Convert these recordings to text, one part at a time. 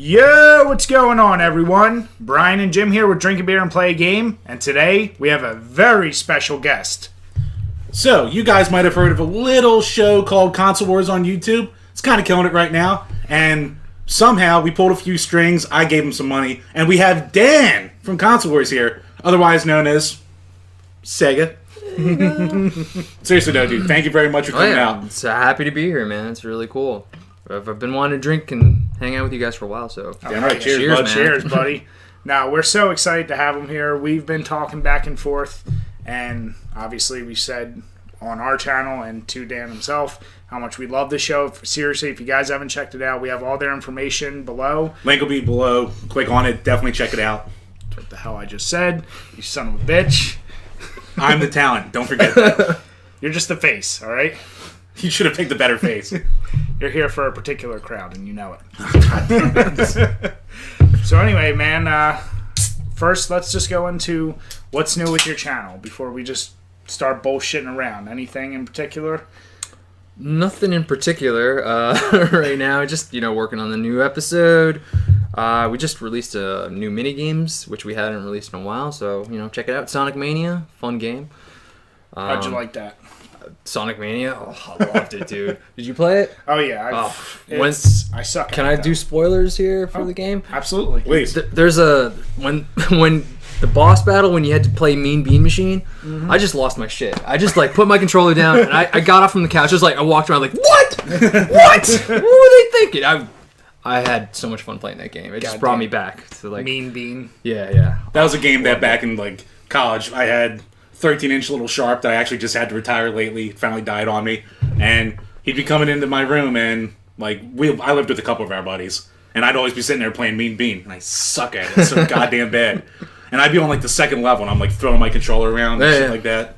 Yo, what's going on, everyone? Brian and Jim here with Drink a Beer and Play a Game, and today we have a very special guest. So, you guys might have heard of a little show called Console Wars on YouTube. It's kind of killing it right now, and somehow we pulled a few strings, I gave him some money, and we have Dan from Console Wars here, otherwise known as Sega. Seriously though, dude, thank you very much for coming out. It's happy to be here, man. It's really cool. I've been wanting to drink and hang out with you guys for a while, so... Damn right. Cheers, bud. Cheers, buddy. Now, we're so excited to have him here. We've been talking back and forth, and obviously we said on our channel and to Dan himself how much we love the show. Seriously, if you guys haven't checked it out, we have all their information below. Link will be below. Click on it. Definitely check it out. What the hell I just said, you son of a bitch. I'm the talent. Don't forget that. You're just the face, all right? You should have picked the better face. You're here for a particular crowd, and you know it. So anyway, man, first let's just go into what's new with your channel before we just start bullshitting around. Anything in particular? Nothing in particular right now. Just, working on the new episode. We just released a new mini games, which we hadn't released in a while. So, check it out. Sonic Mania, fun game. How'd you like that? Sonic Mania? Oh, I loved it, dude. Did you play it? Oh, yeah. I suck at Can I do spoilers here for the game? Absolutely. Please. There's when the boss battle, when you had to play Mean Bean Machine, I just lost my shit. I just put my controller down and I got off from the couch. I walked around what? What were they thinking? I had so much fun playing that game. It just brought me back to Mean Bean. Yeah. That was a game that back in college I had 13-inch little Sharp that I actually just had to retire lately. It finally died on me, and he'd be coming into my room and I lived with a couple of our buddies, and I'd always be sitting there playing Mean Bean, and I suck at it so goddamn bad. And I'd be on the second level, and I'm throwing my controller around and shit like that.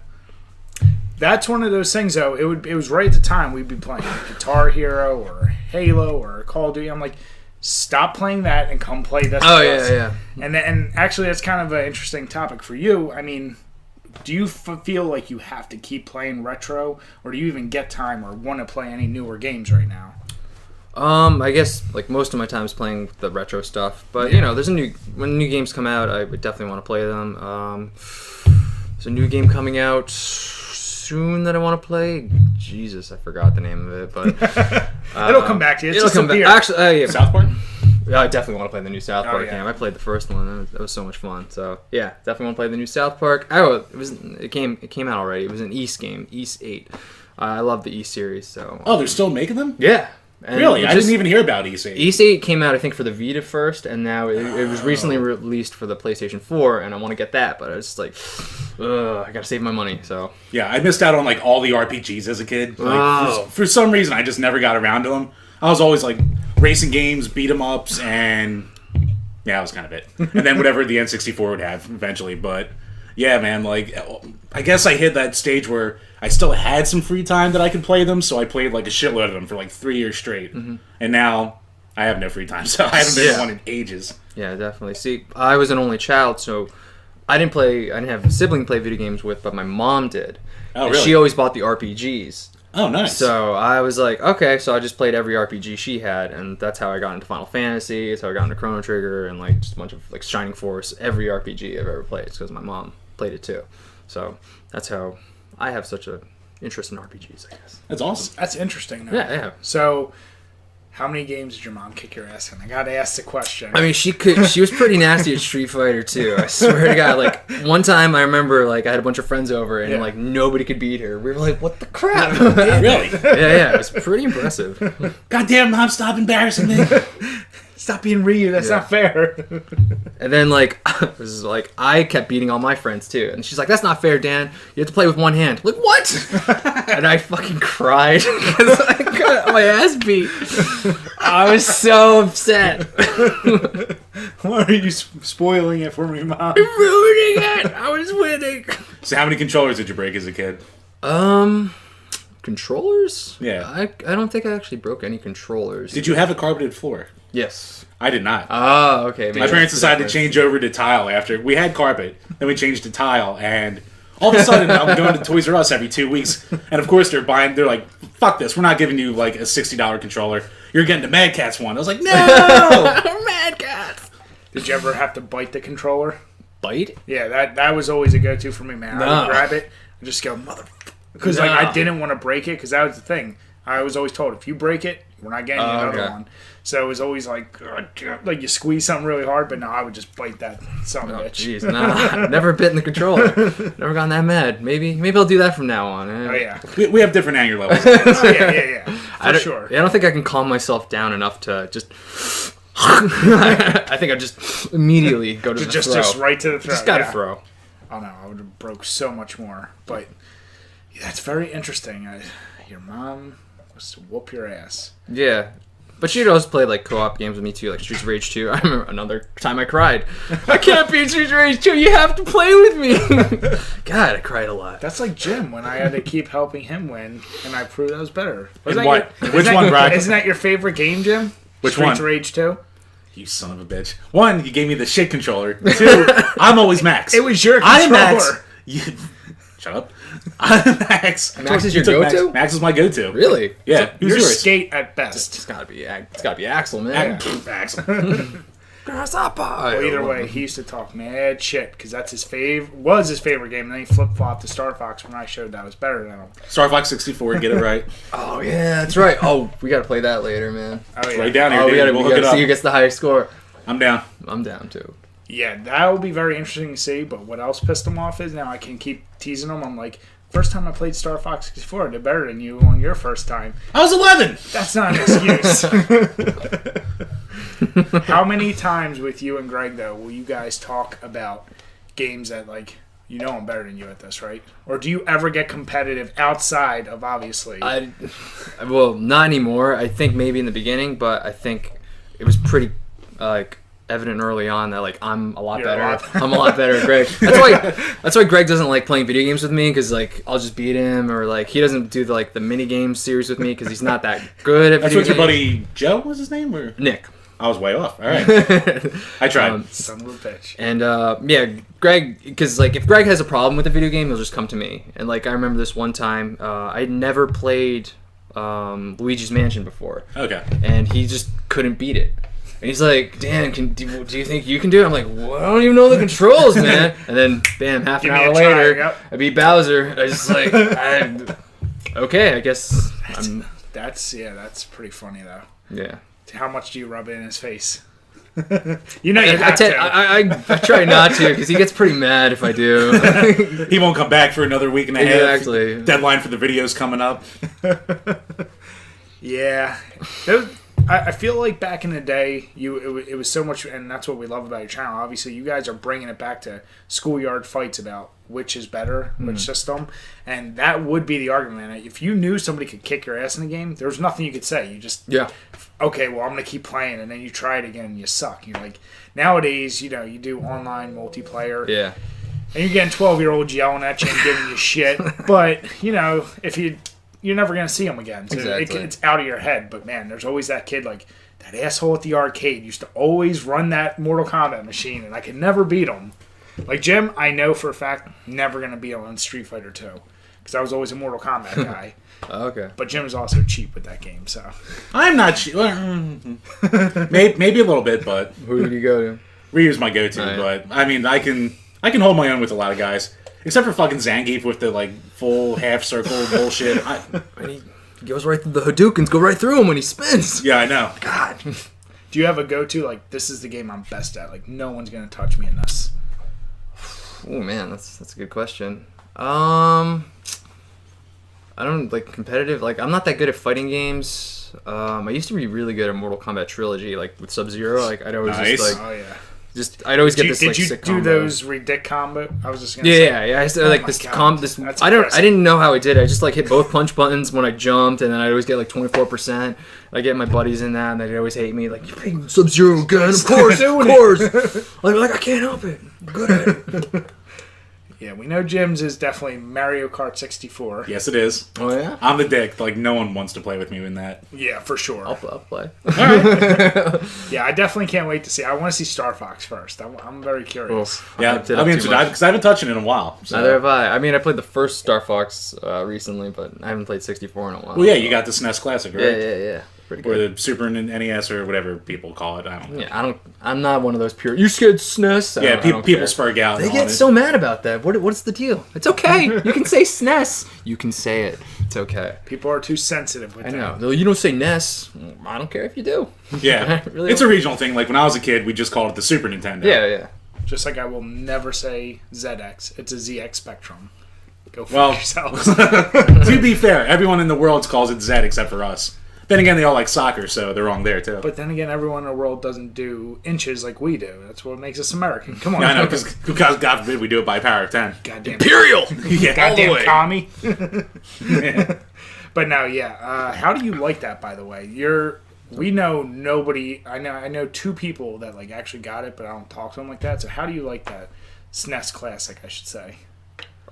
That's one of those things, though. It was right at the time we'd be playing Guitar Hero or Halo or Call of Duty. I'm like, stop playing that and come play this. Oh yeah. And actually, that's kind of an interesting topic for you. I mean, do you feel like you have to keep playing retro, or do you even get time or want to play any newer games right now? I guess most of my time is playing the retro stuff, but there's when new games come out, I would definitely want to play them. There's a new game coming out soon that I want to play. Jesus, I forgot the name of it, but it'll come back to you. It'll come back. Actually, South Park. I definitely want to play the new South Park game. I played the first one. That was so much fun. So yeah, definitely want to play the new South Park. It came out already. It was an East game, East 8. I love the East series. So they're still making them? Yeah. And really? I didn't even hear about East 8. East 8 came out, I think, for the Vita first, and now it was recently released for the PlayStation 4, and I want to get that, but I was just I gotta save my money, so... Yeah, I missed out on, all the RPGs as a kid. For some reason, I just never got around to them. I was always, racing games, beat-em-ups, and... Yeah, that was kind of it. And then whatever the N64 would have, eventually, but... Yeah, man, I guess I hit that stage where I still had some free time that I could play them, so I played, a shitload of them for, 3 years straight. Mm-hmm. And now, I have no free time, so I haven't been one in ages. Yeah, definitely. See, I was an only child, so I didn't have a sibling to play video games with, but my mom did. Oh, and really? She always bought the RPGs. Oh, nice. So I was okay, so I just played every RPG she had, and that's how I got into Final Fantasy, that's how I got into Chrono Trigger, and just a bunch of Shining Force, every RPG I've ever played. It's because my mom played it too. So that's how I have such an interest in RPGs, I guess. That's awesome. That's interesting, though. Yeah. So, how many games did your mom kick your ass in? I gotta ask the question. I mean, she was pretty nasty at Street Fighter too. I swear to God. One time I remember, I had a bunch of friends over and nobody could beat her. We were like, "What the crap?" Really? Yeah. It was pretty impressive. Goddamn, Mom, stop embarrassing me. Stop being Ryu. That's not fair. And then it was I kept beating all my friends too, and she's like, "That's not fair, Dan. You have to play with one hand." I'm like, what? And I fucking cried because I got my ass beat. I was so upset. Why are you spoiling it for me, Mom? I'm ruining it. I was winning. So how many controllers did you break as a kid? Controllers? Yeah. I don't think I actually broke any controllers. Did you have a carpeted floor? Yes. I did not. Oh, okay. My parents decided to change over to tile after we had carpet. Then we changed to tile, and all of a sudden I'm going to Toys R Us every 2 weeks, and of course they're like, "Fuck this! We're not giving you a $60 controller. You're getting the Mad Catz one." I was like, "No, Did you ever have to bite the controller? Bite? Yeah, that was always a go-to for me, man. I would grab it and just go, because like I didn't want to break it, because that was the thing. I was always told, if you break it, we're not getting you another one. So it was always like you squeeze something really hard, but no, I would just bite that son of a bitch. Jeez, nah, never bitten the controller. Never gotten that mad. Maybe I'll do that from now on. Oh yeah, we have different anger levels. yeah. For sure. I don't think I can calm myself down enough to just. I think I'd just immediately go to the throw. Just right to the throw. Just gotta throw. Oh no, I would have broke so much more. But yeah, that's very interesting. Your mom was to whoop your ass. Yeah. But she'd always play like co-op games with me too, like Streets of Rage 2. I remember another time I cried. I can't beat Streets of Rage 2. You have to play with me. God, I cried a lot. That's like Jim when I had to keep helping him win, and I proved I was better. Which one, Brad? Isn't that your favorite game, Jim? Which Streets one? of Rage 2? You son of a bitch. 1, you gave me the shit controller. 2, I'm always Max. It was your controller. I'm Max. Shut up. I'm Max. Max is your go-to? Max is my go-to. Really? Yeah. You're Skate at best. It's gotta be Axel, man. Axel. Grasshopper. Well, either way, he used to talk mad shit because that's his was his favorite game. And then he flip-flopped to Star Fox when I showed that was better than him. Star Fox 64, get it right. Oh yeah, that's right. Oh, we gotta play that later, man. Oh yeah. Right down here. Oh, dude. we gotta see who gets the highest score. I'm down. I'm down too. Yeah, that will be very interesting to see. But what else pissed him off is now I can keep teasing him. I'm like, first time I played Star Fox 64, I did better than you on your first time. I was 11. That's not an excuse. How many times with you and Greg, though, will you guys talk about games that, like, you know I'm better than you at this, right? Or do you ever get competitive outside of, obviously? Well, not anymore. I think maybe in the beginning, but I think it was pretty, evident early on that like I'm a lot better. I'm a lot better at Greg. That's why Greg doesn't like playing video games with me, because like I'll just beat him, or like he doesn't do the mini game series with me because he's not that good at video games. That's what your buddy Joe was his name, or Nick. I was way off. All right, I tried. Son of a bitch. And yeah, Greg, because like if Greg has a problem with a video game, he'll just come to me. And like I remember this one time, I had never played Luigi's Mansion before. Okay. And he just couldn't beat it. And he's like, Dan, do you think you can do it? I'm like, well, I don't even know the controls, man. And then, bam, half an hour later, I beat Bowser. I just like, okay, I guess that's pretty funny, though. Yeah. How much do you rub it in his face? You know you have to. I try not to, because he gets pretty mad if I do. He won't come back for another week and a half. Exactly. Deadline for the videos coming up. Yeah. I feel like back in the day, it was so much, and that's what we love about your channel. Obviously, you guys are bringing it back to schoolyard fights about which is better, which system, and that would be the argument. If you knew somebody could kick your ass in the game, there was nothing you could say. You just okay, well, I'm gonna keep playing, and then you try it again, and you suck. You're like, nowadays, you do online multiplayer, and you're getting 12-year-olds yelling at you and giving you shit, but if you're never going to see them again. So exactly. It's out of your head. But, man, there's always that kid, like, that asshole at the arcade used to always run that Mortal Kombat machine, and I could never beat him. Like, Jim, I know for a fact, never going to beat him on Street Fighter 2. Because I was always a Mortal Kombat guy. Okay. But Jim is also cheap with that game, so. I'm not cheap. Maybe a little bit, but. Who did you go to? Ryu's my go-to, but, I mean, I can hold my own with a lot of guys. Except for fucking Zangief with the, full half-circle bullshit. He goes right through the Hadoukens, go right through him when he spins. Yeah, I know. God. Do you have a go-to, this is the game I'm best at? No one's going to touch me in this. Oh, man, that's a good question. I don't, competitive. I'm not that good at fighting games. I used to be really good at Mortal Kombat Trilogy, with Sub-Zero. I'd always oh, yeah. I'd always get this Did you sick do combo. those ridic combo? I was just gonna say. Yeah. I used to this comp. That's I didn't know how I did it. I just hit both punch buttons when I jumped, and then I'd always get 24%. I get my buddies in that, and they'd always hate me. You're playing Sub-Zero again, of course. I can't help it. I'm good at it. Yeah, we know Jim's is definitely Mario Kart 64. Yes, it is. Oh, yeah? I'm the dick. No one wants to play with me in that. Yeah, for sure. I'll play. Yeah, I definitely can't wait to see. I want to see Star Fox first. I'm very curious. Oof, yeah, I mean, because I haven't touched it in a while. So. Neither have I. I mean, I played the first Star Fox recently, but I haven't played 64 in a while. Well, yeah, you got the SNES Classic, right? Yeah. pretty Or good. the Super NES or whatever people call it. I don't know. Yeah, I'm not one of those pure. You scared SNES? Yeah, I don't people care. spurg out. They on get it. so mad about that. What's the deal? It's okay. You can say SNES. You can say it. It's okay. People are too sensitive with I that. know. Though you don't say NES. I don't care if you do. Yeah, Really it's a don't. regional thing. Like when I was a kid, we just called it the Super Nintendo. Yeah. Just like I will never say ZX. It's a ZX Spectrum. Go fuck yourselves. To be fair, everyone in the world calls it Z except for us. Then again, they all like soccer, so they're wrong there too. But then again, everyone in the world doesn't do inches like we do. That's what makes us American. Come on. I know, because God forbid we do it by power of 10. Goddamn. Imperial. Yeah. Goddamn all the way. commie. Yeah. But no, yeah. How do you like that, by the way? We know nobody. I know two people that like actually got it, but I don't talk to them like that. So how do you like that SNES Classic? I should say.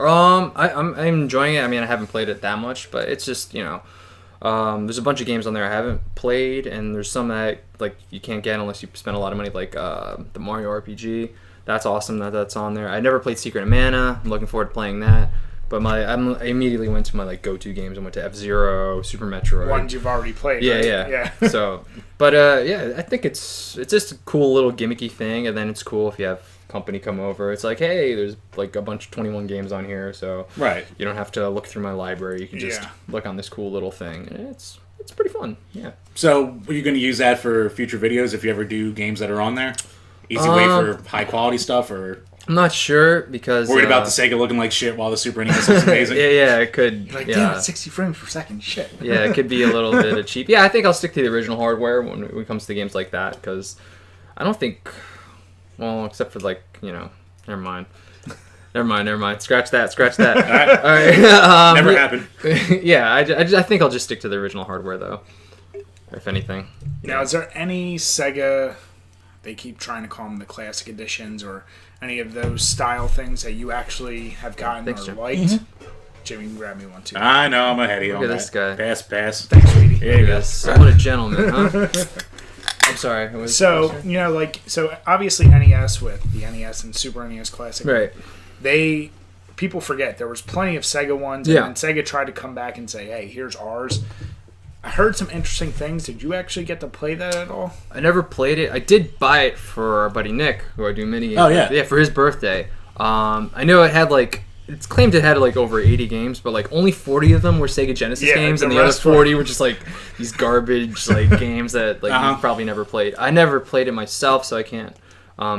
I'm enjoying it. I mean, I haven't played it that much, but it's just there's a bunch of games on there I haven't played, and there's some that like you can't get unless you spend a lot of money, like the Mario RPG. That's awesome that's on there. I never played Secret of Mana. I'm looking forward to playing that. But I immediately went to my like go-to games. I went to F-Zero, Super Metroid. Ones you've already played. Yeah, right? yeah. So, but yeah, I think it's just a cool little gimmicky thing, and then it's cool if you have company come over. It's like, hey, there's like a bunch of 21 games on here, so Right. you don't have to look through my library. You can just look on this cool little thing. And it's pretty fun. Yeah. So, are you going to use that for future videos if you ever do games that are on there? Easy way for high quality stuff, or I'm not sure because worried about the Sega looking like shit while the Super NES looks amazing? yeah, it could. You're like, yeah. damn it, 60 frames per second. Shit. Yeah, it could be a little bit of cheap. Yeah, I think I'll stick to the original hardware when it comes to games like that, because I don't think, well, except for like, never mind. Scratch that. All right. Never happened. Yeah, I think I'll just stick to the original hardware, though, if anything. Now, is there any Sega, they keep trying to call them the classic editions, or any of those style things that you actually have gotten Thanks, or Jim. liked? Jimmy can grab me one, too. I know, I'm ahead of you Look on at that. this guy. Pass. Thanks, sweetie. There you go. Yes. What a gentleman, huh? I'm sorry. So, so obviously NES with the NES and Super NES Classic. Right. People forget there was plenty of Sega ones, Yeah. and then Sega tried to come back and say, hey, here's ours. I heard some interesting things. Did you actually get to play that at all? I never played it. I did buy it for our buddy Nick, who I do mini games. Oh, yeah. Yeah, for his birthday. I know it had it's claimed it had like over 80 games, but like only 40 of them were Sega Genesis games, the and the other rest were- 40 were just like these garbage like games that like Uh-huh. you've probably never played. I never played it myself, so I can't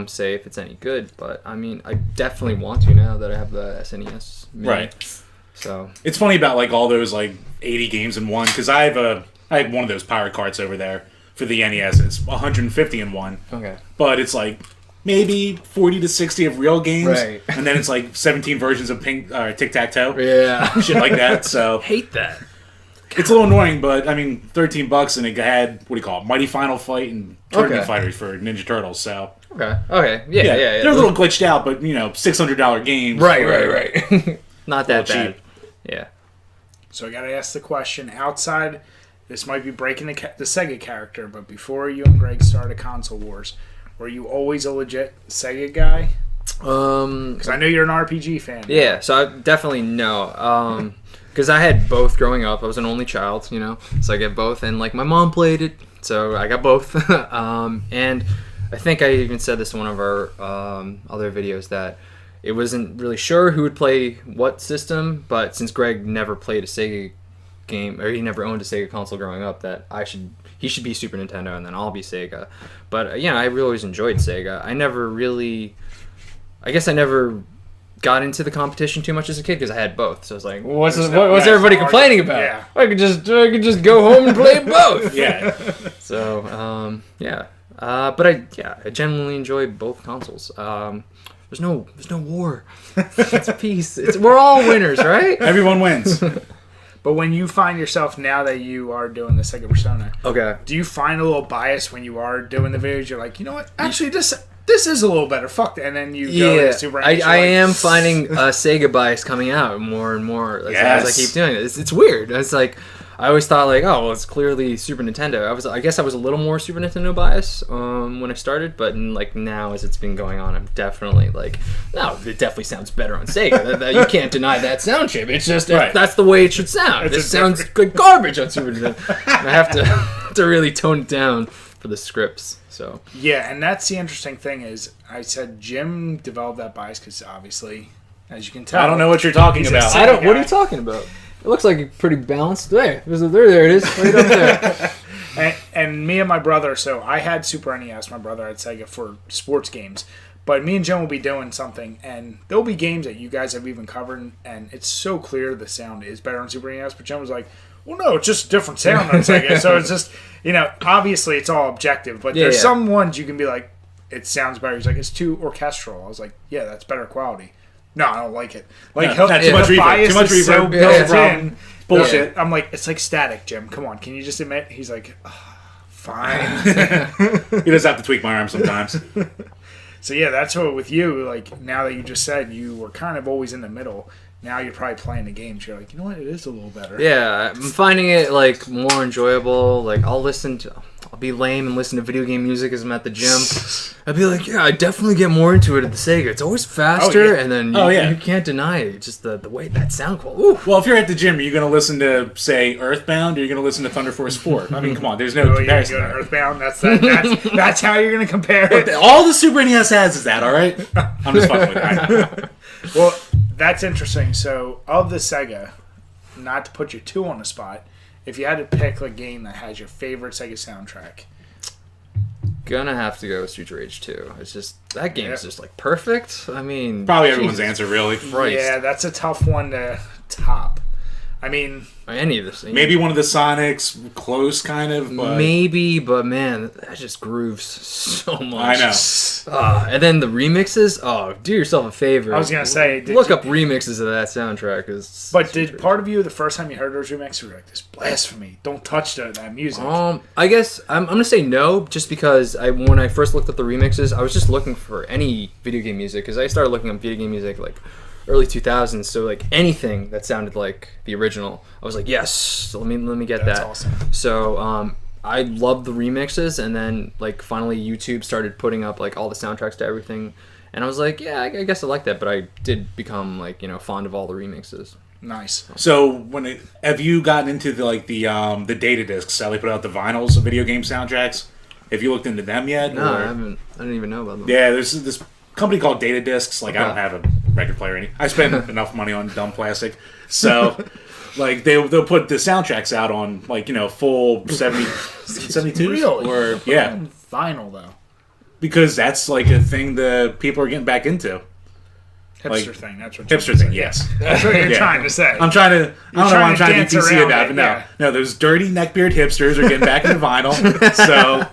say if it's any good. But I mean, I definitely want to now that I have the SNES. Mini. Right. So It's funny about like all those like 80 games in one, because I had one of those pirate carts over there for the NES. It's 150 in one, okay. but it's like maybe 40 to 60 of real games, Right. and then it's like 17 versions of tic-tac-toe, Yeah. shit like that. So Hate that. it's a little annoying, but I mean, $13 and it had, what do you call it, Mighty Final Fight and Tournament Okay. Fighters for Ninja Turtles. So Okay. Okay. Yeah. Yeah. they're a little glitched out, but $600 games. Right. Not that Well, bad. cheap. Yeah. So I got to ask the question outside. This might be breaking the Sega character, but before you and Greg started Console Wars, were you always a legit Sega guy? Because I know you're an RPG fan. Yeah, so I definitely know. Because I had both growing up. I was an only child, so I get both. And, like, my mom played it, so I got both. And I think I even said this in one of our other videos that it wasn't really sure who would play what system, but since Greg never played a Sega game, or he never owned a Sega console growing up, that he should be Super Nintendo, and then I'll be Sega. But, I really always enjoyed Sega. I guess I never got into the competition too much as a kid because I had both. So I was like, what's everybody complaining about? Yeah. I could just go home and play both. Yeah. So yeah. But I genuinely enjoy both consoles. There's no war. It's peace. We're all winners, right? Everyone wins. But when you find yourself, now that you are doing the Sega Persona, Okay. do you find a little bias when you are doing the videos? You're like, you know what? Actually, this is a little better. Fuck that. And then you go Yeah, to Super I NES, you're like, am finding Sega bias coming out more and more as I Yes. keep doing it. It's weird. It's like I always thought like, oh, well, it's clearly Super Nintendo. I guess I was a little more Super Nintendo bias when I started, but like now as it's been going on, I'm definitely like, no, it definitely sounds better on Sega. You can't deny that sound chip. It's just that's the way it should sound. It sounds like garbage on Super Nintendo. And I have to really tone it down for the scripts. So yeah, and that's the interesting thing is I said Jim developed that bias because obviously, as you can tell, I don't know what you're talking about. What are you talking about? It looks like a pretty balanced. There it is, right up there. and me and my brother, so I had Super NES, my brother had Sega for sports games. But me and Jim will be doing something, and there'll be games that you guys have even covered, and it's so clear the sound is better on Super NES. But Jim was like, well, no, it's just a different sound on Sega. So it's just, obviously it's all objective. But there's some ones you can be like, it sounds better. He's like, it's too orchestral. I was like, yeah, that's better quality. No, I don't like it. Like, too much reverb. Too much reverb. So built in. Bullshit. I'm like, it's like static, Jim. Come on, can you just admit? He's like, fine. He does have to tweak my arm sometimes. So yeah, that's what with you. Like now that you just said you were kind of always in the middle. Now you're probably playing the games. You're like, you know what? It is a little better. Yeah, I'm finding it like more enjoyable. Like I'll be lame and listen to video game music as I'm at the gym. I'd be like, yeah, I definitely get more into it at the Sega. It's always faster, and then you can't deny it. Just the way that sound quality. Ooh. Well, if you're at the gym, are you going to listen to, say, Earthbound, or are you going to listen to Thunder Force 4? I mean, come on, there's no comparison. You're going to Earthbound? That's how you're going to compare it. All the Super NES has is that, all right? I'm just fucking with that. Well, that's interesting. So, of the Sega, not to put you too on the spot, if you had to pick a game that has your favorite Sega soundtrack, gonna have to go with Streets of Rage 2. It's just that game is just like perfect. I mean, probably everyone's answer, really. Christ. Yeah, that's a tough one to top. I mean, any of this. Maybe one of the Sonics, close kind of. But... Maybe, but man, that just grooves so much. I know. And then the remixes. Oh, do yourself a favor. I was gonna say, look up remixes of that soundtrack. But did part of you the first time you heard those remixes, you were like, "This blasphemy! Don't touch that music." I guess I'm gonna say no, just because when I first looked up the remixes, I was just looking for any video game music because I started looking up video game music like early 2000s, so like anything that sounded like the original, I was like, yes, let me get that. That's awesome. So I loved the remixes, and then like finally YouTube started putting up like all the soundtracks to everything, and I was like, yeah, I guess I like that, but I did become like fond of all the remixes. Nice. So have you gotten into the data discs? How they put out the vinyls of video game soundtracks? Have you looked into them yet? No, I haven't. I didn't even know about them. Yeah, there's this company called Data Discs. Like, I don't have a record player or anything. I spend enough money on dumb plastic. So, like, they'll put the soundtracks out on, like, full 72s? Really? Or, yeah. Vinyl, though. Because that's, like, a thing the people are getting back into. Hipster thing, that's what hipster thing, yes. That's what you're trying to say. I don't know why I'm trying to be PC about it, but no, those dirty neckbeard hipsters are getting back into vinyl. So,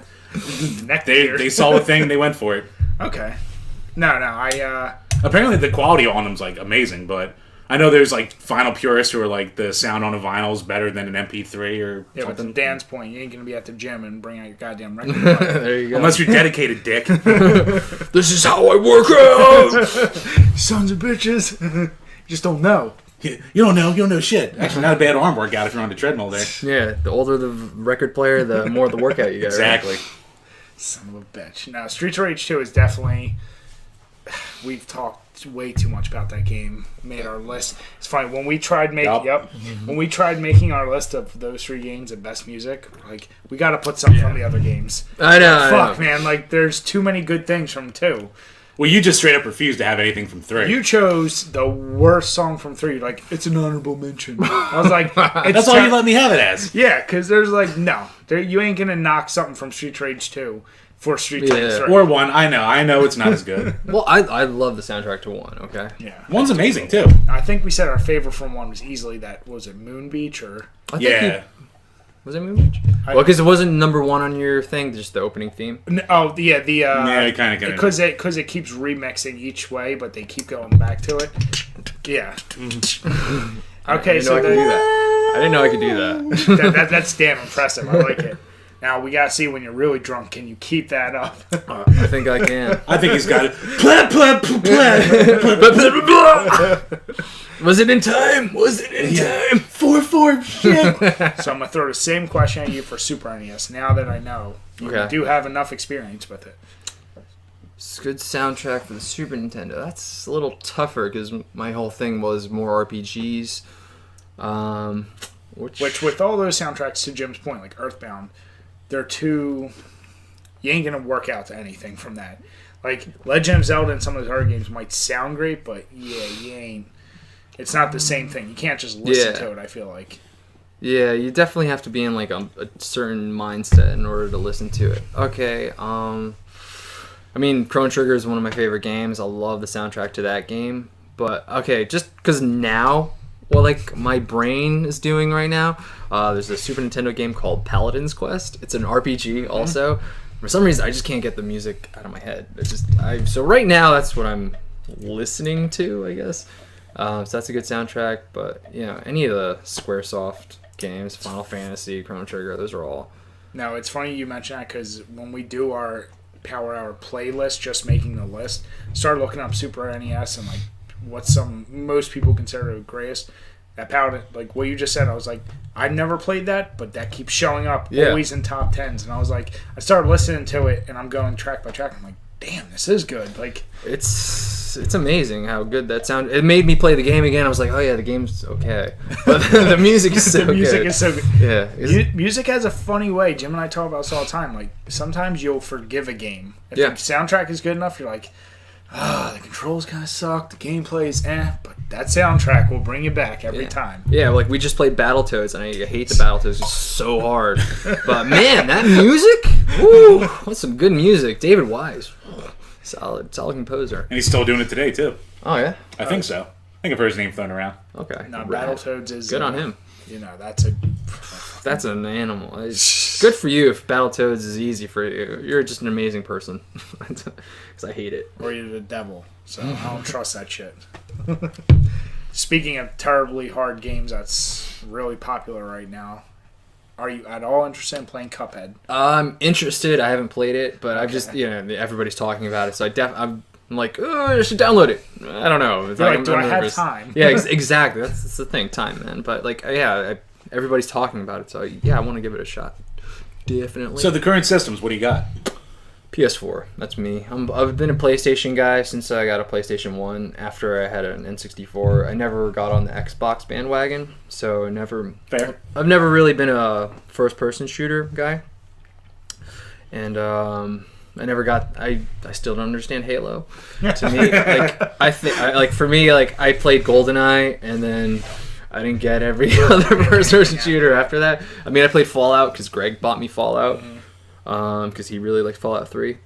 they saw the thing and they went for it. Okay. No, apparently the quality on them's like amazing, but I know there's like vinyl purists who are like the sound on a vinyl is better than an MP3 or something. But to Dan's point, you ain't gonna be at the gym and bring out your goddamn record player. There you go. Unless you're dedicated, dick. This is how I work out. Sons of bitches. You just don't know. You don't know. You don't know shit. Actually, not a bad arm workout if you're on the treadmill there. Yeah, the older the record player, the more the workout you get. Exactly. Right? Son of a bitch. Now, Streets of Rage 2 is definitely... We've talked way too much about that game. Made our list. It's funny when we tried making. When we tried making our list of those 3 games of best music, like we got to put something from the other games. I know. Fuck, man! Like there's too many good things from 2. Well, you just straight up refused to have anything from 3. You chose the worst song from 3. Like it's an honorable mention. I was like, that's all you let me have it as. Yeah, because there's like you ain't gonna knock something from Streets of Rage 2. For Street Fighter 3. Or 1. I know it's not as good. Well, I love the soundtrack to 1, okay? Yeah. 1's amazing, too. I think we said our favorite from 1 was easily that, was it Moon Beach or... Was it Moon Beach? Well, because it wasn't number 1 on your thing, just the opening theme. Yeah, yeah, kind of. Because it keeps remixing each way, but they keep going back to it. Yeah. Okay, so... I didn't know I could do that. That's damn impressive. I like it. Now, we gotta see when you're really drunk. Can you keep that up? I think I can. I think he's got it. Was it in time? Was it in time? 4-4 shit. So I'm gonna throw the same question at you for Super NES. Now that I know you do have enough experience with it. It's a good soundtrack for the Super Nintendo. That's a little tougher because my whole thing was more RPGs. Which with all those soundtracks, to Jim's point, like Earthbound, they're too... You ain't gonna work out to anything from that. Like, Legend of Zelda and some of those other games might sound great, but you ain't... It's not the same thing. You can't just listen to it, I feel like. Yeah, you definitely have to be in like a certain mindset in order to listen to it. Okay, I mean, Chrono Trigger is one of my favorite games. I love the soundtrack to that game. But, okay, just because now, what like my brain is doing right now, there's a Super Nintendo game called Paladin's Quest. It's an RPG also. For some reason, I just can't get the music out of my head. It's just, so right now, that's what I'm listening to, I guess. So that's a good soundtrack. But, you know, any of the Squaresoft games, Final Fantasy, Chrono Trigger, those are all. No, it's funny you mention that because when we do our Power Hour playlist, just making the list, started looking up Super NES and like what most people consider the greatest. That Paladin, like what you just said, I was like, I've never played that, but that keeps showing up always in top 10s. And I was like, I started listening to it and I'm going track by track. I'm like, damn, this is good. Like it's amazing how good that sound. It made me play the game again. I was like, oh yeah, the game's okay, but the music is so good. The music is so good. Yeah, music has a funny way. Jim and I talk about this all the time. Like sometimes you'll forgive a game if the soundtrack is good enough. You're like, the controls kind of suck, the gameplay is but that soundtrack will bring you back every time. Yeah, like we just played Battletoads, and I hate the Battletoads. It's so hard, but man, that music, woo, what's some good music. David Wise. Solid composer. And he's still doing it today, too. Oh, yeah? I think so. I think I've heard his name thrown around. Okay. No, Battletoads is... Good on him. You know, that's an animal. It's good for you if Battletoads is easy for you. You're just an amazing person. Because I hate it. Or you're the devil. So I don't trust that shit. Speaking of terribly hard games that's really popular right now, are you at all interested in playing Cuphead? I'm interested. I haven't played it, but I've just, everybody's talking about it, so I'm like, oh, I should download it. I don't know. You're like, do I have time? Yeah, exactly. That's the thing, time, man. But like, everybody's talking about it, so I want to give it a shot. Definitely. So the current systems, what do you got? PS4. That's me. I've been a PlayStation guy since I got a PlayStation 1. After I had an N64, I never got on the Xbox bandwagon, so I've never really been a first-person shooter guy, and I still don't understand Halo. To me, I played GoldenEye, and then I didn't get every other first-person shooter after that. I mean, I played Fallout because Greg bought me Fallout. Because he really liked Fallout 3.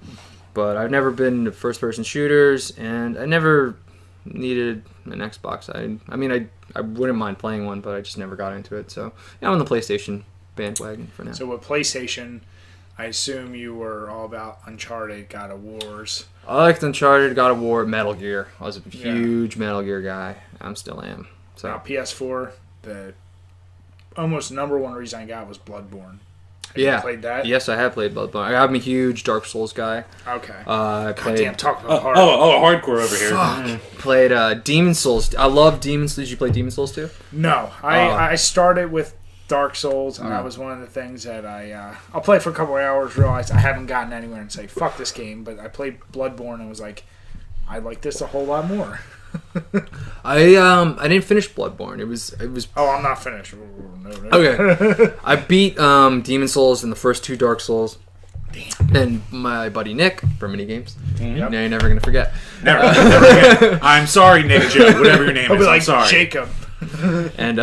But I've never been to first-person shooters, and I never needed an Xbox. I wouldn't mind playing one, but I just never got into it. So, I'm on the PlayStation bandwagon for now. So with PlayStation, I assume you were all about Uncharted, God of Wars. I liked Uncharted, God of War, Metal Gear. I was a huge Metal Gear guy. I still am. So now PS4, the almost number one reason I got was Bloodborne. Have you played that? Yes, I have played Bloodborne. I'm a huge Dark Souls guy. Okay. I played... Damn, talk about hard. Hardcore over here. Fuck. Played Demon Souls. I love Demon Souls. Did you play Demon Souls too? No. I started with Dark Souls, and that was one of the things that I'll play for a couple of hours, realize I haven't gotten anywhere, and say, fuck this game. But I played Bloodborne and was like, I like this a whole lot more. I didn't finish Bloodborne. It was. Oh, I'm not finished. No. Okay. I beat Demon Souls and the first two Dark Souls. Damn. And my buddy Nick from Mini Games. Now you're never gonna forget. Never again. I'm sorry, Nick Joe. Whatever your name is. I'm sorry. Jacob. And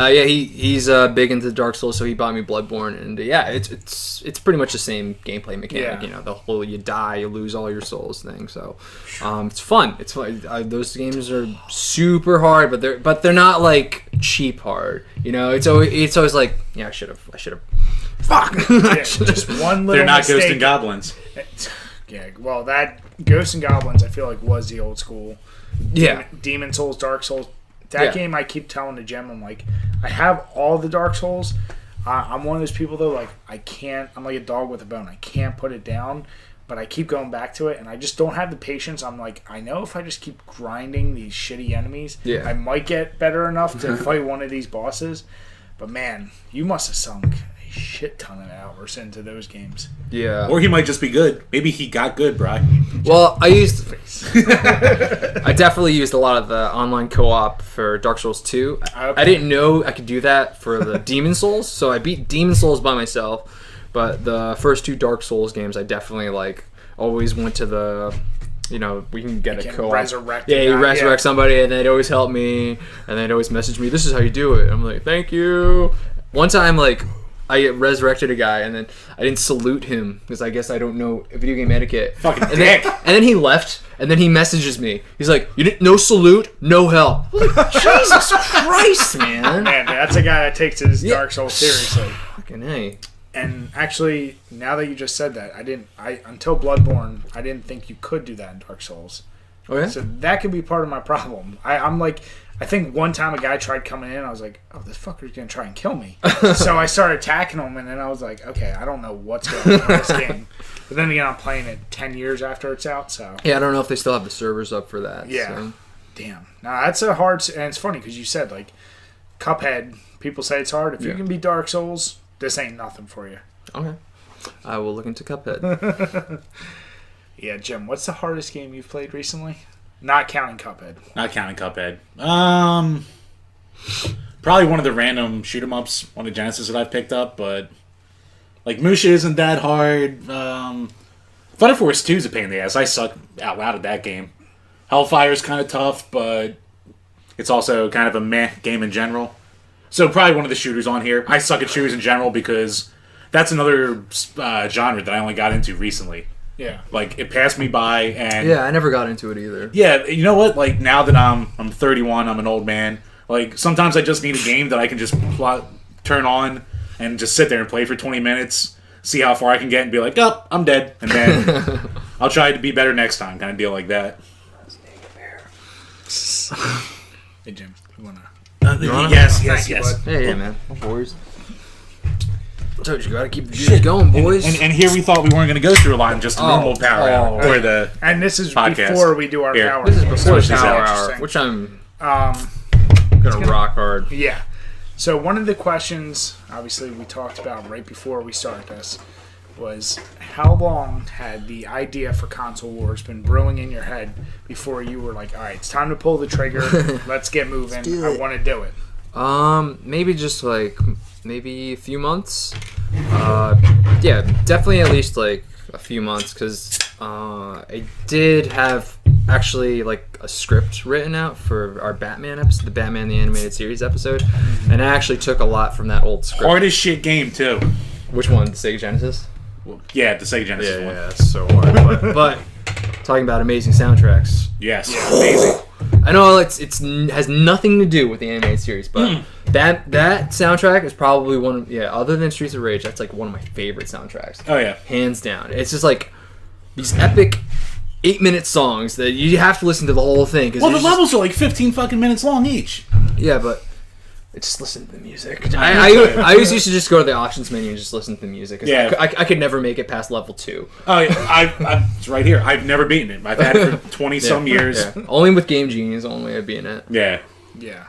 he's big into Dark Souls, so he bought me Bloodborne, and it's pretty much the same gameplay mechanic. Yeah. The whole you die, you lose all your souls thing. So it's fun. It's fun. Those games are super hard, but they're not like cheap hard. It's always like I should have. Fuck. Just one little. They're not mistake. Ghosts and Goblins. Yeah, well, that Ghosts and Goblins, I feel like was the old school. Yeah. Demon Souls, Dark Souls. That game, I keep telling the Gem, I'm like, I have all the Dark Souls. I'm one of those people, though, like, I'm like a dog with a bone. I can't put it down. but I keep going back to it, and I just don't have the patience. I'm like, I know if I just keep grinding these shitty enemies, I might get better enough to fight one of these bosses. But man, you must have sunk a shit ton of hours into those games. Yeah. Or he might just be good. Maybe he got good, bro. Well, I definitely used a lot of the online co-op for Dark Souls 2. Okay. I didn't know I could do that for the Demon Souls, so I beat Demon Souls by myself. But the first 2 Dark Souls games, I definitely always went to the, we can get a co-op. You resurrect somebody, and they'd always help me, and they'd always message me, "This is how you do it." I'm like, "Thank you." One time, I resurrected a guy, and then I didn't salute him because I guess I don't know video game etiquette. Fucking dick. And then he left, and then he messages me. He's like, no salute, no help." I'm like, Jesus Christ, man. Man, that's a guy that takes his Dark Souls seriously. Fucking A. And actually, now that you just said that, until Bloodborne, I didn't think you could do that in Dark Souls. Oh, yeah? So that could be part of my problem. I think one time a guy tried coming in, I was like, oh, this fucker's going to try and kill me. So I started attacking him, and then I was like, okay, I don't know what's going on in this game. But then again, I'm playing it 10 years after it's out, so. Yeah, I don't know if they still have the servers up for that. Yeah. So. Damn. Now, that's a hard, and it's funny because you said, Cuphead, people say it's hard. If you can beat Dark Souls, this ain't nothing for you. Okay. I will look into Cuphead. Yeah, Jim, what's the hardest game you've played recently? Not counting Cuphead. Probably one of the random shoot 'em ups on the Genesis that I've picked up, but Musha isn't that hard. Thunder Force 2 is a pain in the ass. I suck out loud at that game. Hellfire's kind of tough, but it's also kind of a meh game in general. So probably one of the shooters on here. I suck at shooters in general because that's another genre that I only got into recently. Yeah. It passed me by, and yeah, I never got into it either. Yeah, you know what? Now that I'm 31, I'm an old man. Sometimes I just need a game that I can just turn on and just sit there and play for 20 minutes, see how far I can get, and be like, oh, I'm dead. And then I'll try to be better next time, kind of deal like that. Hey, Jim, you wanna? Yes. Hey, yeah, man. No worries. I told you gotta keep the juice going, boys. And here we thought we weren't going to go through a line, just a normal power hour. Or the and this is podcast. Before we do our power. This is before the power hour, which I'm gonna rock hard. Yeah. So one of the questions, obviously, we talked about right before we started this, was how long had the idea for Console Wars been brewing in your head before you were like, all right, it's time to pull the trigger, let's get moving, I want to do it? Maybe just maybe a few months. Yeah, definitely at least a few months, because I did have actually a script written out for our Batman episode, the Batman the Animated Series episode, and I actually took a lot from that old script. Hard as shit game too. Which one? The Sega Genesis? Yeah, the Sega Genesis one. Yeah, it's so hard. But talking about amazing soundtracks. Yes, amazing. I know it has nothing to do with the animated series, but that soundtrack is probably other than Streets of Rage, that's one of my favorite soundtracks. Oh yeah, hands down. It's just these epic 8-minute songs that you have to listen to the whole thing. Well, the levels are 15 fucking minutes long each. Yeah, but just listen to the music. I always used to just go to the options menu and just listen to the music. Yeah. I could never make it past level 2. Oh, yeah. It's right here. I've never beaten it. I've had it for 20-some years. Yeah. Only with Game Genie, only I've beaten it. Yeah. Yeah.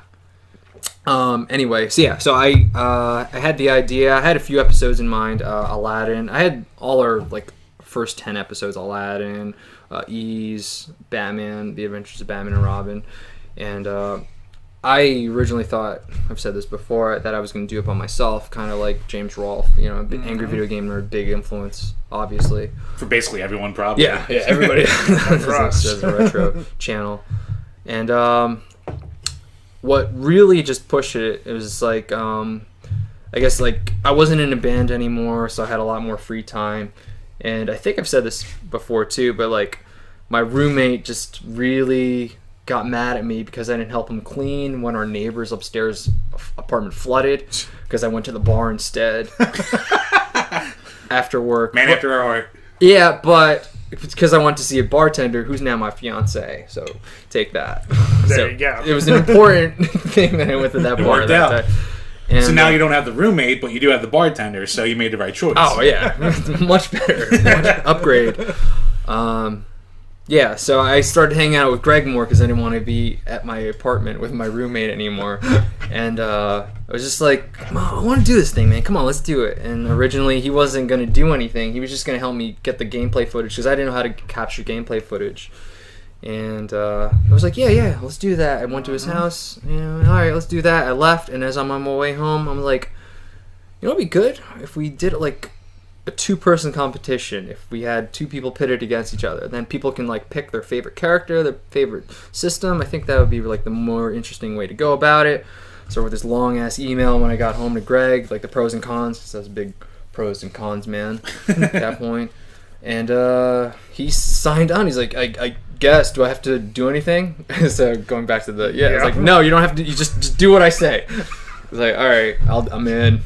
Anyway, so I had the idea. I had a few episodes in mind. Aladdin. I had all our first 10 episodes. Aladdin, Ease, Batman, The Adventures of Batman and Robin, and I originally thought, I've said this before, that I was going to do it by myself, kind of like James Rolfe, angry video game nerd, big influence, obviously. For basically everyone, probably. Yeah, everybody does a retro channel. And what really just pushed it was I guess I wasn't in a band anymore, so I had a lot more free time. And I think I've said this before too, but my roommate just really got mad at me because I didn't help him clean when our neighbor's upstairs apartment flooded because I went to the bar instead after work. Man after our heart. Yeah, but it's because I went to see a bartender who's now my fiance, so take that. There you go. It was an important thing that I went to that bar that time. And, so now you don't have the roommate, but you do have the bartender, so you made the right choice. Oh yeah, much better, much upgrade. Yeah, so I started hanging out with Greg more because I didn't want to be at my apartment with my roommate anymore. And I was just like, Mom, I want to do this thing, man. Come on, let's do it. And originally he wasn't going to do anything. He was just going to help me get the gameplay footage because I didn't know how to capture gameplay footage. And I was like, yeah, let's do that. I went to his house. All right, let's do that. I left, and as I'm on my way home, I'm like, it'd be good if we did like a 2-person competition. If we had 2 people pitted against each other, then people can like pick their favorite character, their favorite system. I think that would be like the more interesting way to go about it. So with this long ass email when I got home to Greg, like the pros and cons, because I was a big pros and cons man at that point. And he signed on. He's like, I guess, do I have to do anything? So going back to the it's like, no, you don't have to. You just do what I say. It's like, all right, I'm in,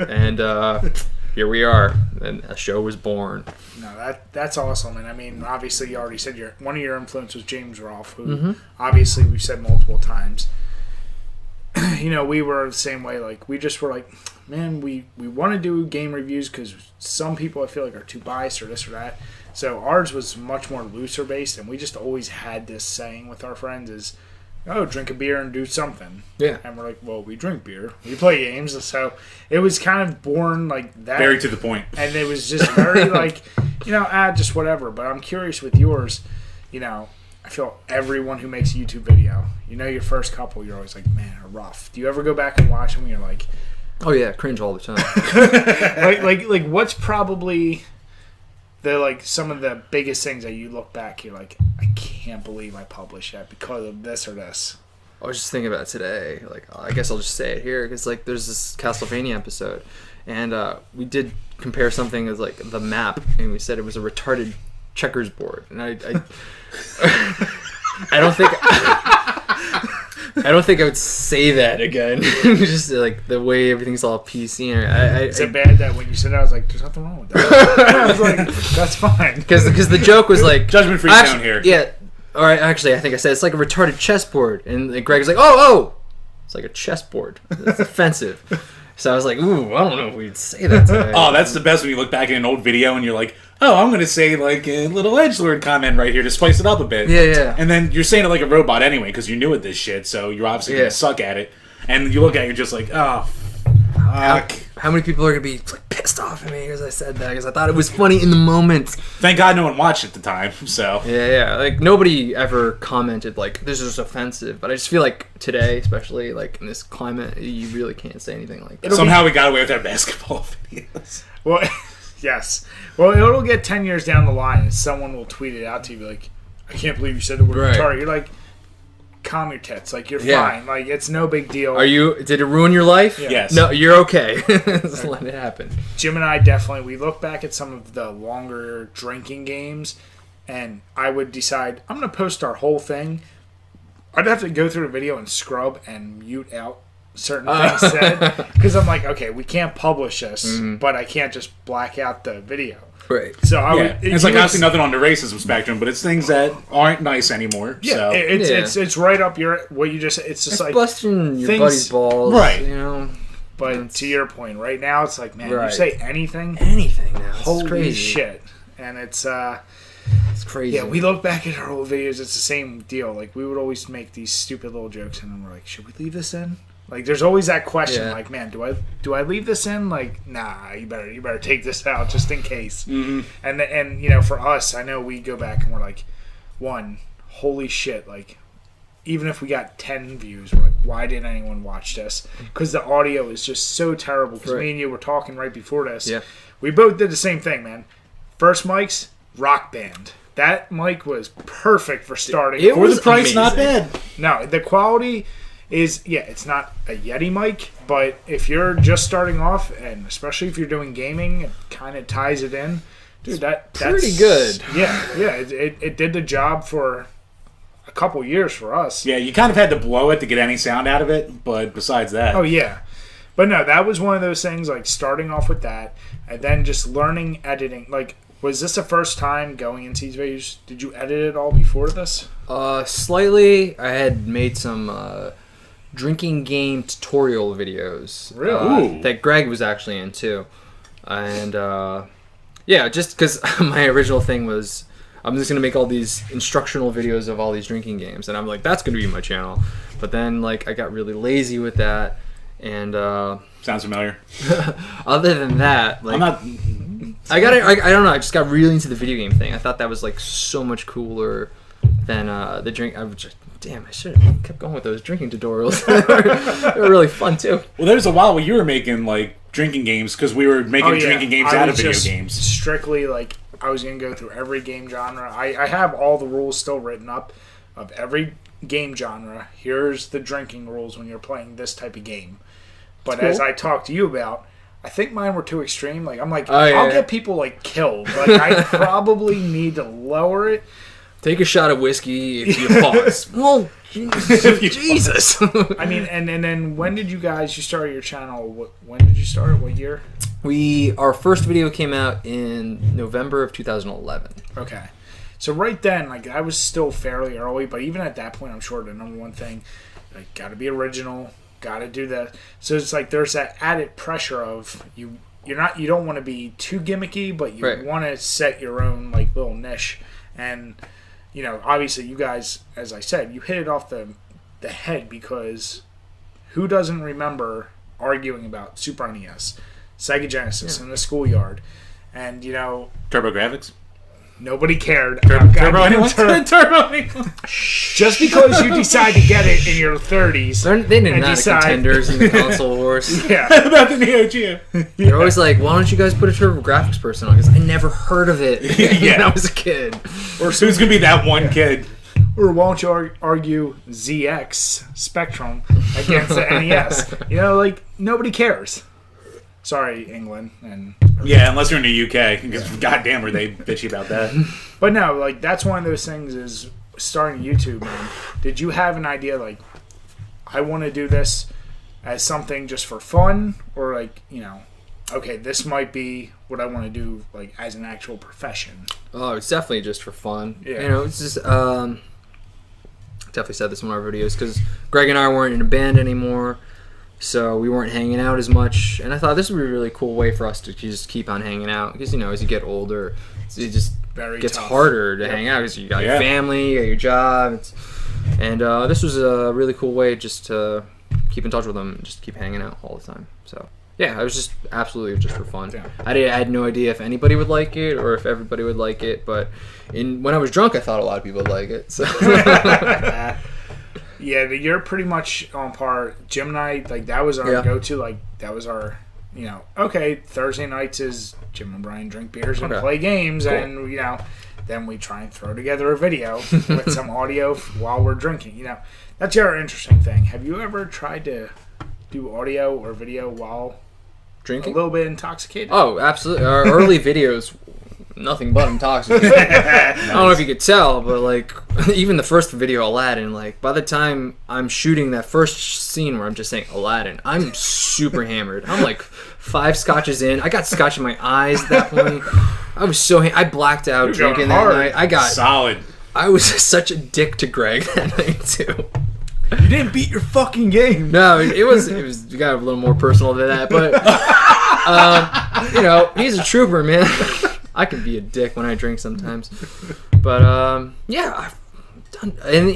and here we are, and a show was born. No, that's awesome. And I mean, obviously, you already said one of your influences was James Rolfe, who obviously we've said multiple times. We were the same way. Like, we just were like, man, we want to do game reviews because some people I feel like are too biased or this or that. So ours was much more looser based, and we just always had this saying with our friends is, oh, drink a beer and do something. Yeah. And we're like, well, we drink beer. We play games. So it was kind of born like that. Very to the point. And it was just very like, just whatever. But I'm curious with yours, I feel everyone who makes a YouTube video, your first couple, you're always like, man, are rough. Do you ever go back and watch them and you're like... Oh, yeah, cringe all the time. like what's probably... some of the biggest things that you look back, you're like, I can't believe I published that because of this or this. I was just thinking about it today. Like, I guess I'll just say it here because there's this Castlevania episode, and we did compare something as the map, and we said it was a retarded checkers board, and I don't think I would say that again. Just the way everything's all PC. Is it bad that when you said that, I was like, there's nothing wrong with that? I was like, that's fine. Because the joke was like... Judgment-free zone here. Yeah. All right, actually, I think I said it's like a retarded chessboard. And Greg was like, oh! It's like a chessboard. It's offensive. So I was like, ooh, I don't know if we'd say that today. Oh, that's the best when you look back at an old video and you're like, oh, I'm going to say a little edgelord comment right here to spice it up a bit. Yeah. And then you're saying it like a robot anyway because you're new at this shit, so you're obviously going to suck at it. And you look at it, you're just like, oh, fuck. How many people are going to be pissed off at me because I said that? Because I thought it was funny in the moment. Thank God no one watched at the time, so. Yeah. Nobody ever commented, this is offensive. But I just feel like today, especially, in this climate, you really can't say anything like that. Somehow we got away with our basketball videos. Well, yes. Well, it'll get 10 years down the line and someone will tweet it out to you be like, I can't believe you said the word retarded. You're like, calm your tits. You're fine. It's no big deal. Did it ruin your life? Yeah. Yes. No, you're okay. Just let it happen. Jim and I definitely, we look back at some of the longer drinking games and I would decide, I'm going to post our whole thing. I'd have to go through the video and scrub and mute out certain things said because I'm like, okay, we can't publish this, but I can't just black out the video. Right. So it's obviously nothing on the racism spectrum, but it's things that aren't nice anymore. Yeah, so. It's right up what you just. It's just like busting your buddy's balls, right? But to your point, right now it's like, man, you say anything now. It's holy crazy. Shit, and it's crazy. Yeah, we look back at our old videos. It's the same deal. We would always make these stupid little jokes, and then we're like, should we leave this in? There's always that question, man, do I leave this in? Nah, you better take this out just in case. Mm-hmm. And for us, I know we go back and we're like, one, holy shit, even if we got 10 views, we're like, why didn't anyone watch this? Because the audio is just so terrible. Because me and you were talking right before this. Yeah. We both did the same thing, man. First mics, Rock Band. That mic was perfect for starting. It was the price, amazing. Not bad. No, the quality is, it's not a Yeti mic, but if you're just starting off, and especially if you're doing gaming, it kind of ties it in. Dude, that's pretty good. Yeah, it did the job for a couple years for us. Yeah, you kind of had to blow it to get any sound out of it, but besides that. Oh, yeah. But no, that was one of those things, starting off with that, and then just learning editing. Was this the first time going into these videos? Did you edit it all before this? Slightly. I had made some drinking game tutorial videos. Really? That Greg was actually in too. And yeah, just because my original thing was I'm just going to make all these instructional videos of all these drinking games. And I'm like, that's going to be my channel. But then like I got really lazy with that. And Sounds familiar. other than that, like... I'm not... I don't know. I just got really into the video game thing. I thought that was like so much cooler than the drink. I was just, damn, I should have kept going with those drinking tutorials. they were really fun too. Well, there was a while where you were making like drinking games because we were making drinking games out of video games. Strictly like I was gonna go through every game genre. I have all the rules still written up of every game genre. Here's the drinking rules when you're playing this type of game. But as I talked to you about, I think mine were too extreme. Like I'm like, I'll get people like killed. Like I probably need to lower it. Take a shot of whiskey if you pause. Well, Jesus. I mean, and then when did you started your channel? When did you start? What year? Our first video came out in November of 2011. Okay. So right then, like I was still fairly early, but even at that point, I'm sure the number one thing, like, got to be original, got to do that. So it's like there's that added pressure of you don't want to be too gimmicky, but you want to set your own like little niche. And you know, obviously, you guys, as I said, you hit it off the head because who doesn't remember arguing about Super NES, Sega Genesis in the schoolyard, and you know, TurboGrafx. Nobody cared. Turbo anyone? Turbo anyone? Just because you decide to get it in your 30s. They didn't have contenders in the console wars. Yeah. About the Neo Geo. They're always like, why don't you guys put a TurboGrafx person on? Because I never heard of it when I was a kid. Or who's going to be that one kid? Or won't you argue ZX Spectrum against the NES? You know, like, nobody cares. Sorry, England. Yeah, unless you're in the UK. Because goddamn, are they bitchy about that. But no, like, that's one of those things is starting YouTube, man. Did you have an idea, like, I want to do this as something just for fun? Or, like, you know, okay, this might be what I want to do, like, as an actual profession? Oh, it's definitely just for fun. Yeah. You know, it's just, definitely said this in one of our videos, because Greg and I weren't in a band anymore. So we weren't hanging out as much, and I thought this would be a really cool way for us to just keep on hanging out. Because, you know, as you get older, it just gets harder to hang out because you got your family, you got your job, and this was a really cool way just to keep in touch with them and just keep hanging out all the time. So yeah, I was just absolutely just for fun. Yeah. I had no idea if anybody would like it or if everybody would like it, but when I was drunk, I thought a lot of people would like it. So. Yeah, you're pretty much on par. Jim and I, like, that was our go-to. Like, that was our, you know, okay, Thursday nights is Jim and Brian drink beers and play games. Cool. And, you know, then we try and throw together a video with some audio while we're drinking. You know, that's your interesting thing. Have you ever tried to do audio or video while drinking? A little bit intoxicated? Oh, absolutely. Our early videos... nothing but intoxicated. I don't know if you could tell, but like even the first video, Aladdin, like by the time I'm shooting that first scene where I'm just saying Aladdin, I'm super hammered. I'm like 5 scotches in. I got scotch in my eyes at that point. I was so I blacked out drinking that night. I got solid. I was such a dick to Greg that night too. You didn't beat your fucking game. No, it was you got a little more personal than that, but you know, he's a trooper, man. I can be a dick when I drink sometimes, but yeah, I've done. And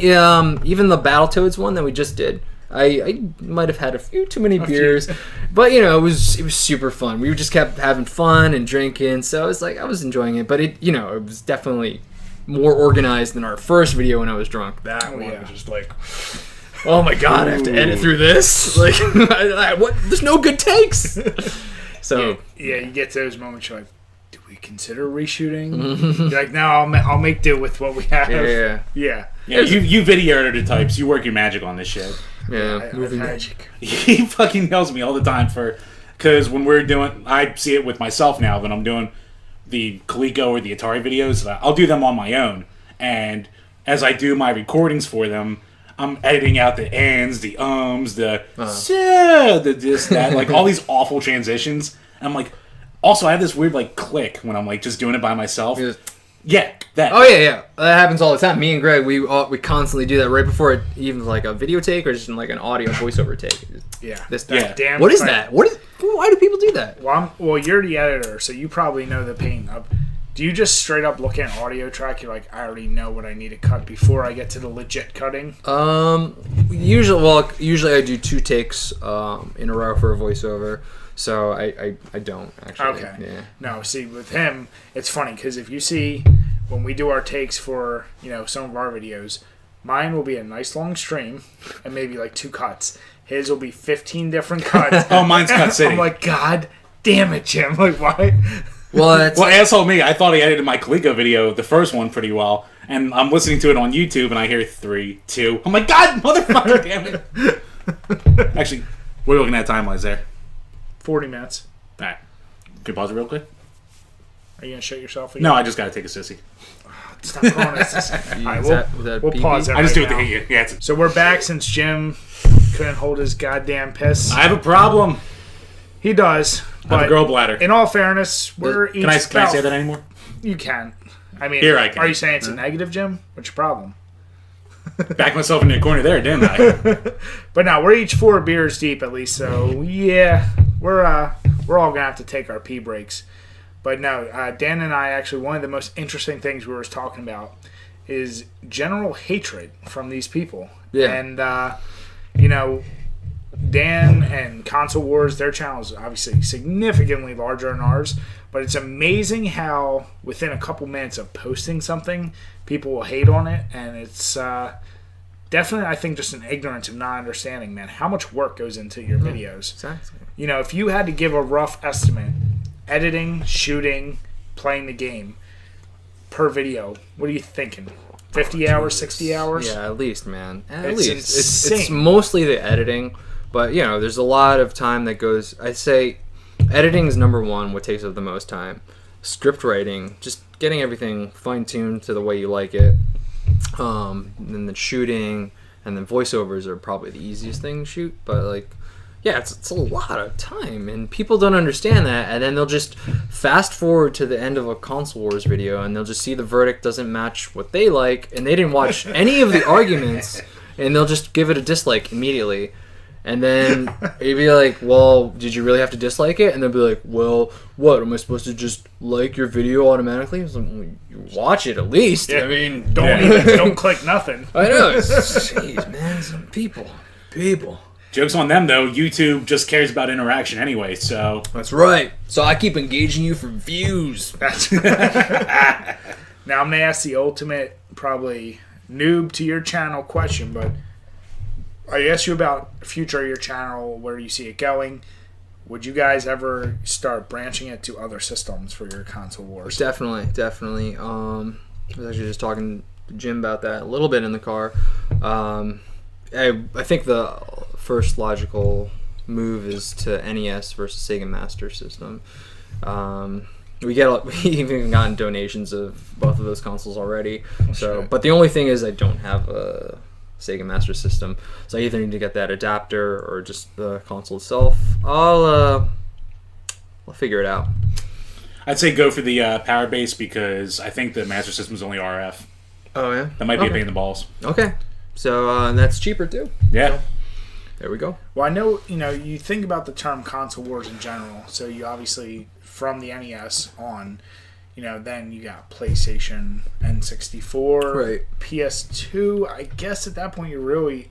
even the Battletoads one that we just did, I might have had a few too many beers, but you know, it was super fun. We just kept having fun and drinking, so it was like I was enjoying it. But it was definitely more organized than our first video when I was drunk. That one was just like, oh my god, I have to edit through this. Like, what? There's no good takes. So yeah, you get to those moments you're like, do we consider reshooting? You're like, no, I'll make do with what we have. Yeah. You video editor types, you work your magic on this shit. Yeah, movie magic. He fucking yells me all the time because when we're doing, I see it with myself now when I'm doing the Coleco or the Atari videos. I'll do them on my own, and as I do my recordings for them, I'm editing out the ands, the the this, that, like all these awful transitions. And I'm like, also I have this weird like click when I'm like just doing it by myself. Yeah, that. Oh yeah. That happens all the time. Me and Greg, we constantly do that right before even like a video take or just like an audio voiceover take. Yeah. Yeah. What is that? Why do people do that? Well, you're the editor, so you probably know the pain of. Do you just straight up look at an audio track? You're like, I already know what I need to cut before I get to the legit cutting. Usually I do 2 takes in a row for a voiceover. So I don't actually. Okay. Yeah. No, see, with him, it's funny because if you see when we do our takes for some of our videos, mine will be a nice long stream and maybe like 2 cuts. His will be 15 different cuts. Oh, mine's cut city. I'm like, God damn it, Jim! Like, why? Well, asshole me. I thought he edited my Coleco video, the first one, pretty well, and I'm listening to it on YouTube, and I hear 3, 2. I'm like, God, motherfucker, damn it! Actually, what are you looking at time-wise there? 40 minutes. All right. Can you pause it real quick? Are you gonna shut yourself again? No, I just gotta take a sissy. Stop calling us this. All right, we'll pause it. I just right do it now. to hate you. Yeah, So we're back since Jim couldn't hold his goddamn piss. I have a problem. He does. I have a girl bladder. In all fairness, we're each. Can I say that anymore? You can. I mean, Here I can. Are you saying it's a negative, Jim? What's your problem? Back myself in the corner there, didn't I? But no, we're each 4 beers deep at least. So yeah, we're all gonna have to take our pee breaks. But no, Dan and I actually, one of the most interesting things we were talking about is general hatred from these people. Yeah. And Dan and Console Wars, their channel is obviously significantly larger than ours, but it's amazing how within a couple minutes of posting something, people will hate on it, and it's definitely, I think, just an ignorance of not understanding, man, how much work goes into your videos. Exactly. If you had to give a rough estimate, editing, shooting, playing the game, per video, what are you thinking? 50 hours, 60 hours? Yeah, at least, man. At It's least. insane. It's mostly the editing, but, there's a lot of time that goes... I'd say editing is number 1, what takes up the most time. Script writing, just getting everything fine-tuned to the way you like it. And then the shooting, and then voiceovers are probably the easiest thing to shoot, but, it's a lot of time, and people don't understand that, and then they'll just fast forward to the end of a Console Wars video, and they'll just see the verdict doesn't match what they like, and they didn't watch any of the arguments, and they'll just give it a dislike immediately. And then you'd be like, well, did you really have to dislike it? And they'll be like, well, what, am I supposed to just like your video automatically? I was like, well, you watch it at least. Yeah. I mean, Don't click nothing. I know. Jeez, man, some people. Joke's on them, though. YouTube just cares about interaction anyway, so... That's right. So I keep engaging you for views. Now I'm going to ask the ultimate, probably, noob to your channel question, but I asked you about the future of your channel, where you see it going. Would you guys ever start branching it to other systems for your Console Wars? Definitely. I was actually just talking to Jim about that a little bit in the car. I think the first logical move is to NES versus Sega Master System. We even gotten donations of both of those consoles already. But the only thing is I don't have a Sega Master System, so I either need to get that adapter or just the console itself. I'll figure it out. I'd say go for the power base because I think the Master System's only RF. Oh yeah, That might be a pain in the balls. Okay, so that's cheaper too. Yeah. There we go. Well, I know, you think about the term Console Wars in general, so you obviously, from the NES on, then you got PlayStation, N64, Right. PS2. I guess at that point you're really...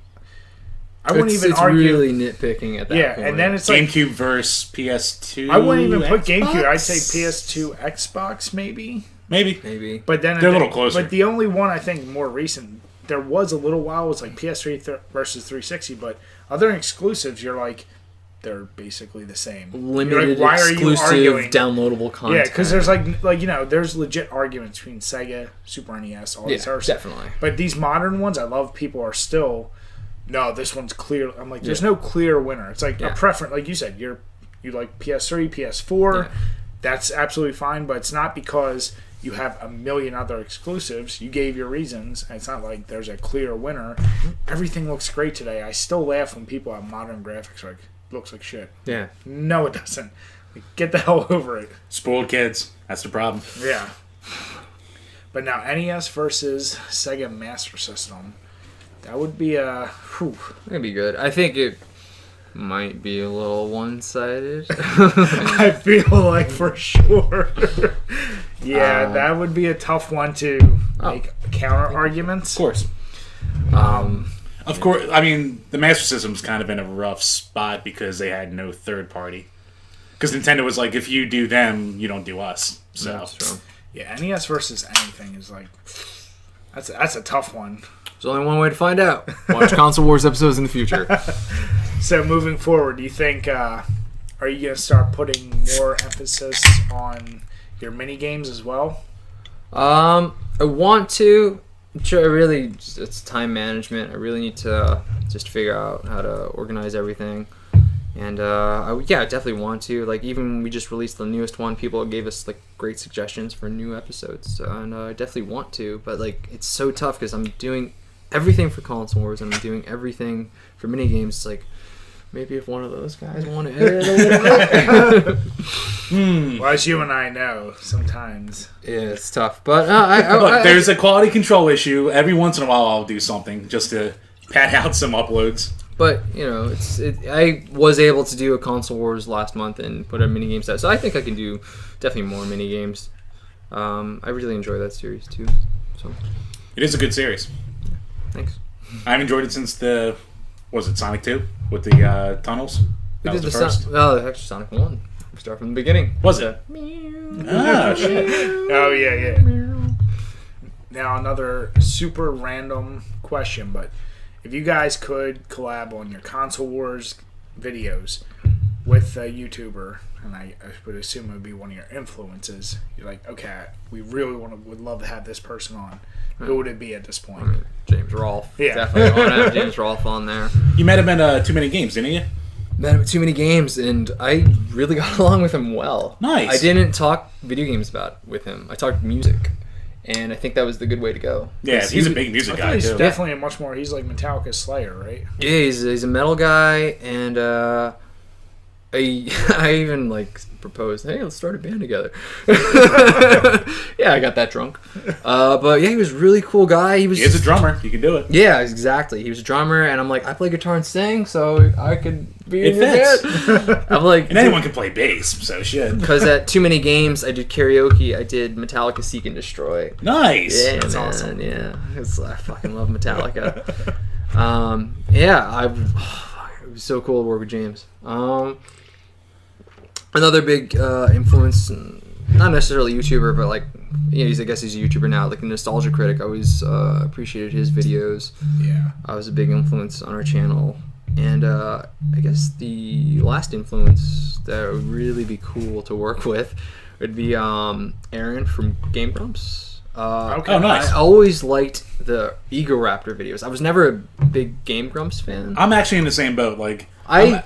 I wouldn't even it's argue... really nitpicking at that point. Yeah, and then it's like... GameCube versus PS2. I wouldn't even put Xbox? GameCube. I'd say PS2, Xbox, maybe. Maybe. But then They're a little closer. But the only one I think more recent, there was a little while, was like PS3 versus 360. But other exclusives, you're like, they're basically the same. Limited, like, why exclusive, are you arguing? downloadable content. Yeah, because there's there's legit arguments between Sega, Super NES, all these other stuff. Definitely. But these modern ones, I love. People are still, no, this one's clear. I'm like, there's no clear winner. It's like a preference. Like you said, you like PS3, PS4. Yeah. That's absolutely fine, but it's not because you have a million other exclusives. You gave your reasons, and it's not like there's a clear winner. Everything looks great today. I still laugh when people have modern graphics like, looks like shit. Yeah. No, it doesn't. Like, get the hell over it. Spoiled kids. That's the problem. Yeah. But now NES versus Sega Master System. That would be a... That'd be good. I think it might be a little one-sided. I feel like for sure. Yeah, that would be a tough one to make counter arguments. Of course. Of course, I mean, the Master System's kind of in a rough spot because they had no third party. Because Nintendo was like, if you do them, you don't do us. So That's true. Yeah, NES versus anything is like... That's a tough one. There's only one way to find out. Watch Console Wars episodes in the future. So moving forward, do you think... are you going to start putting more emphasis on your mini games as well? I want to. Really, it's time management. I really need to just figure out how to organize everything. And I definitely want to. Like, even when we just released the newest one, people gave us like great suggestions for new episodes, and I definitely want to. But like, it's so tough because I'm doing everything for Console Wars and I'm doing everything for mini games. It's like, maybe if one of those guys want to edit a little bit. Well, as you and I know, sometimes. Yeah, it's tough. But Look, there's a quality control issue. Every once in a while, I'll do something just to pad out some uploads. But, you know, I was able to do a Console Wars last month and put a mini game set. So I think I can do definitely more mini games. I really enjoy that series too. So It is a good series. thanks. I've enjoyed it since was it Sonic 2 with the tunnels? That was the first. Actually Sonic 1. We start from the beginning. Was it? Ah, shit. Oh, yeah. Now, another super random question, but if you guys could collab on your Console Wars videos with a YouTuber, and I would assume it would be one of your influences, you're like, okay, we really would love to have this person on. Who would it be at this point? I mean, James Rolfe. Yeah. Definitely want to have James Rolfe on there. You met him in Too Many Games, didn't you? Met him at Too Many Games, and I really got along with him well. Nice. I didn't talk video games with him. I talked music. And I think that was the good way to go. Yeah, he's a big music guy, He's too. definitely a much more... He's like Metallica's Slayer, right? Yeah, he's a metal guy, and I even like proposed, hey, let's start a band together. Yeah, I got that drunk. But yeah, he was a really cool guy. He is a drummer. You can do it. Yeah, exactly. He was a drummer, and I'm like, I play guitar and sing, so I could be in your band. I'm like, and anyone can play bass, so shit. Because at Too Many Games, I did karaoke. I did Metallica Seek and Destroy. Nice. Yeah, That's man, awesome. Yeah, I fucking love Metallica. It was so cool to work with James. Another big influence, not necessarily YouTuber, but like, I guess he's a YouTuber now, like a Nostalgia Critic. I always appreciated his videos. Yeah. I was a big influence on our channel. And I guess the last influence that would really be cool to work with would be Aaron from Game Grumps. Okay. Oh, nice. I always liked the Ego Raptor videos. I was never a big Game Grumps fan. I'm actually in the same boat. Like, I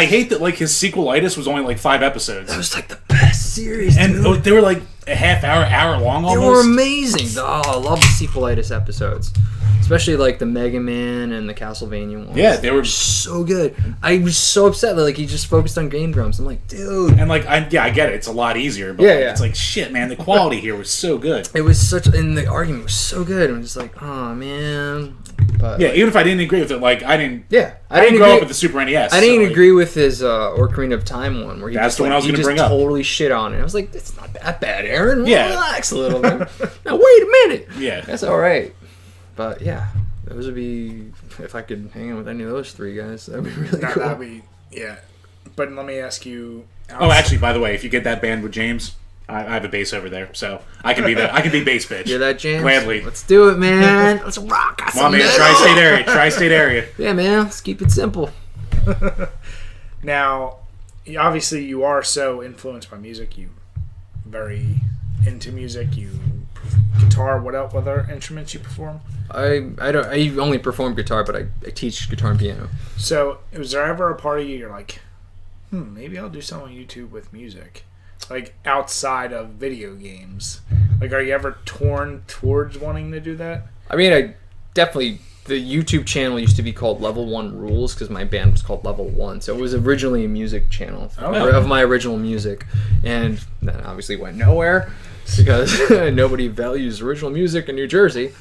hate that like his sequelitis was only like 5 episodes. That was like the best series, And dude. they were like a hour long They almost. were amazing. Oh, I love the sequelitis episodes. Especially like the Mega Man and the Castlevania ones. Yeah, they were so good. I was so upset that like he just focused on Game Grumps. I'm like, dude. And like, I get it. It's a lot easier. But Yeah, like, yeah. it's like, shit, man. The quality here was so good. It was and the argument was so good. I'm just like, oh man. But Yeah, even if I didn't agree with it, like I didn't I grow up with the Super NES. I didn't so, like, agree with his Ocarina of Time one where he That's just the one I was he gonna just bring up. totally shit on it. I was like, it's not that bad, Aaron. Yeah. Relax a little bit. Now wait a minute. Yeah. That's all right. But yeah, those would be, if I could hang out with any of those three guys, that'd be really cool. That'd be, yeah. But let me ask you... Oh, actually, by the way, if you get that band with James, I have a bass over there, so I can be bass bitch. Hear that, James? Gladly. Let's do it, man. Let's rock. Come on, man. Tri-state area. Yeah, man. Let's keep it simple. Now, obviously, you are so influenced by music. You very into music. You guitar. What other instruments you perform? I only perform guitar, but I teach guitar and piano. So, was there ever a part of you you're like, maybe I'll do something on YouTube with music, like outside of video games? Like, are you ever torn towards wanting to do that? I mean, I definitely the YouTube channel used to be called Level 1 Rules because my band was called Level 1. So it was originally a music channel of my original music. And that obviously went nowhere because nobody values original music in New Jersey.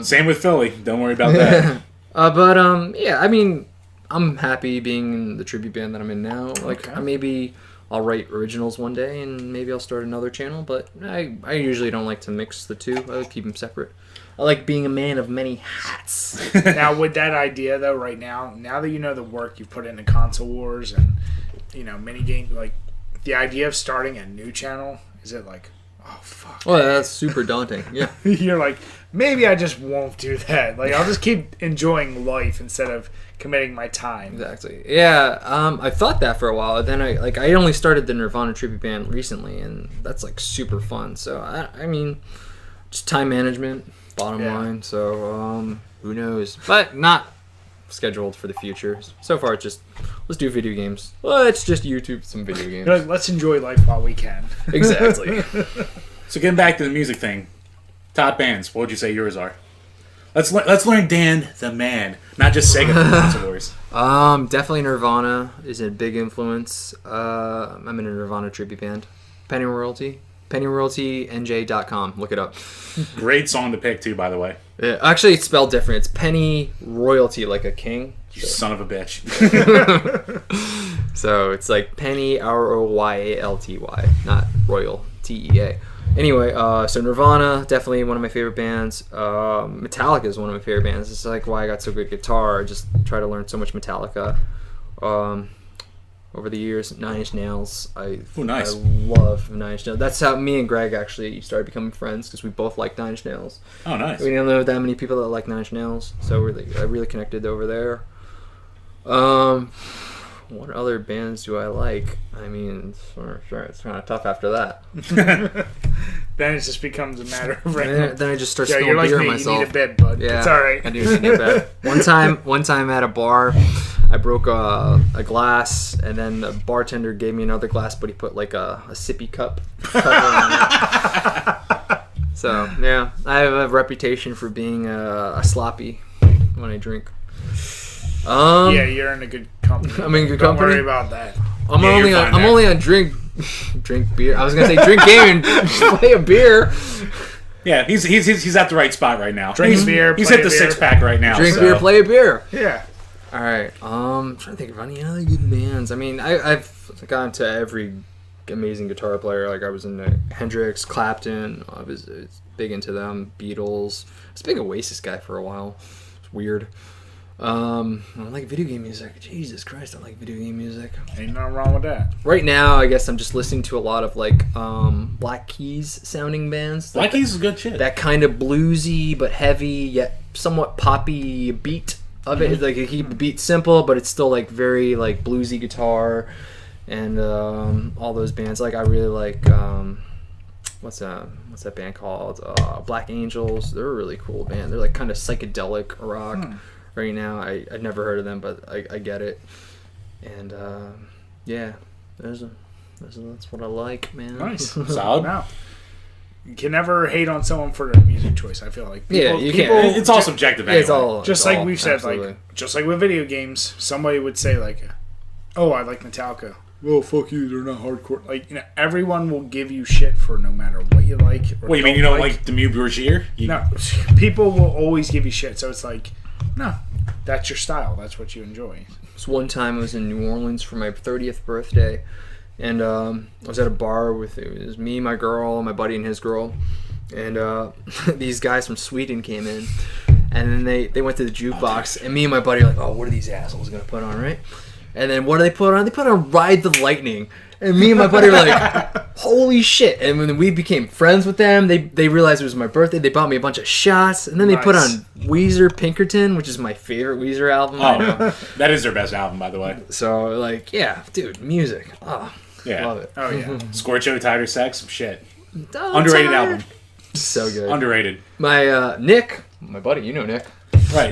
Same with Philly. Don't worry about that. Yeah, I mean, I'm happy being in the tribute band that I'm in now. Like, maybe I'll write originals one day and maybe I'll start another channel, but I usually don't like to mix the two. I like to keep them separate. I like being a man of many hats. Now, with that idea, though, right now that you know the work you put into Console Wars and, mini game, like, the idea of starting a new channel, is it like, oh, fuck. Well, that's super daunting, yeah. You're like, maybe I just won't do that. Like, I'll just keep enjoying life instead of committing my time. Exactly. Yeah, I thought that for a while. Then I only started the Nirvana tribute band recently, and that's, like, super fun. So, I mean, just time management. Bottom line, so who knows? But not scheduled for the future. So far, it's just let's do video games. Let's just YouTube some video games. Like, let's enjoy life while we can. Exactly. So getting back to the music thing, top bands. What would you say yours are? Let's learn Dan the man, not just Sega from Console Wars. Definitely Nirvana is a big influence. I'm in a Nirvana tribute band. Penny Royalty. PennyRoyaltyNJ.com. Look it up. Great song to pick, too, by the way. Yeah, actually, it's spelled different. It's Penny Royalty, like a king. You son of a bitch. So it's like Penny Royalty, not Royal TEA. Anyway, so Nirvana, definitely one of my favorite bands. Metallica is one of my favorite bands. It's like why I got so good guitar. I just try to learn so much Metallica. Over the years, Nine Inch Nails. Nice. I love Nine Inch Nails. That's how me and Greg actually started becoming friends because we both like Nine Inch Nails. Oh, nice. We don't know that many people that like Nine Inch Nails, so I really connected over there. What other bands do I like? I mean, it's kind of tough after that. Then it just becomes a matter of then I just start you're spilling like beer me, on myself. You need a bit, bud. Yeah, it's all right. I do need a bit. One time at a bar, I broke a glass, and then the bartender gave me another glass, but he put like a sippy cup cover on it. So yeah, I have a reputation for being a sloppy when I drink. Yeah, you're in a good company. I'm in good Don't company. worry about that. I'm only on drink beer. I was gonna say drink game and play a beer. Yeah, he's at the right spot right now. Drink beer. He's play hit the beer. 6-pack right now. Drink beer, play a beer. Yeah. All right. I'm trying to think of any other good bands. I mean, I've gone to every amazing guitar player. Like I was into Hendrix, Clapton. I was big into them. Beatles. I was a big Oasis guy for a while. It's weird. I like video game music. Jesus Christ, I like video game music. Ain't nothing wrong with that. Right now, I guess I'm just listening to a lot of like Black Keys sounding bands. Black Keys is good shit. That kind of bluesy but heavy yet somewhat poppy beat of it. It's like you keep the beat simple, but it's still like very like bluesy guitar and all those bands. Like I really like what's that band called? Black Angels. They're a really cool band. They're like kind of psychedelic rock. Right now, I'd never heard of them, but I get it. And yeah, that's what I like, man. Nice, solid. Wow. You can never hate on someone for their music choice. I feel like you can't. It's all subjective. Anyway. It's all just like we've said, absolutely. like just like with video games, somebody would say like, "Oh, I like Metallica." Well, fuck you, they're not hardcore. Like everyone will give you shit for no matter what you like. Or What you mean you don't like Demu Bourgier? No, people will always give you shit. So it's like, no, that's your style. That's what you enjoy. This one time I was in New Orleans for my 30th birthday, and I was at a bar with it was me, my girl, my buddy, and his girl, and these guys from Sweden came in, and then they went to the jukebox, and me and my buddy are like, oh, what are these assholes gonna put on, right? And then what do they put on? They put on Ride the Lightning. And me and my buddy were like, holy shit. And when we became friends with them, they realized it was my birthday. They bought me a bunch of shots. And then they put on Weezer Pinkerton, which is my favorite Weezer album. Oh, that is their best album, by the way. So, like, yeah, dude, music. Oh, yeah. Love it. Oh, yeah. Scorcho, Tighter Sex, some shit. Underrated album. So good. Underrated. My, Nick, my buddy, you know Nick. Right.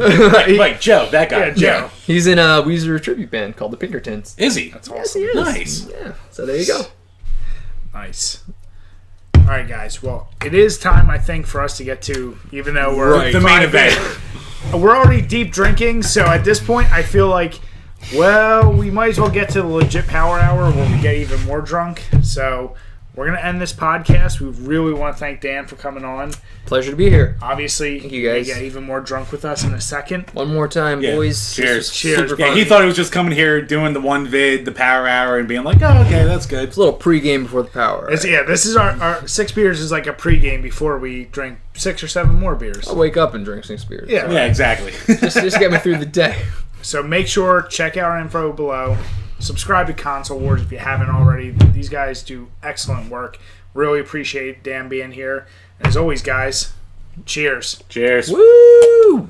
Like Joe, that guy. Yeah, Joe. He's in a Weezer tribute band called the Pinkertons. Is he? That's awesome. Yes, he is. Nice. Yeah, so there you go. Nice. All right, guys. Well, it is time, I think, for us to get to, even though we're the main event. we're already deep drinking, so at this point, I feel like, well, we might as well get to the legit power hour where we get even more drunk. So we're going to end this podcast. We really want to thank Dan for coming on. Pleasure to be here. Obviously, thank you guys. Get even more drunk with us in a second. One more time, boys. Cheers. Cheers. Yeah, he thought he was just coming here doing the one vid, the power hour, and being like, oh, okay, that's good. It's a little pregame before the power. Right? Yeah, this is our 6 beers is like a pregame before we drink 6 or 7 more beers. I'll wake up and drink 6 beers. Yeah, Yeah, exactly. just get me through the day. So make sure, check out our info below. Subscribe to Console Wars if you haven't already. These guys do excellent work. Really appreciate Dan being here. And as always, guys, cheers. Cheers. Woo!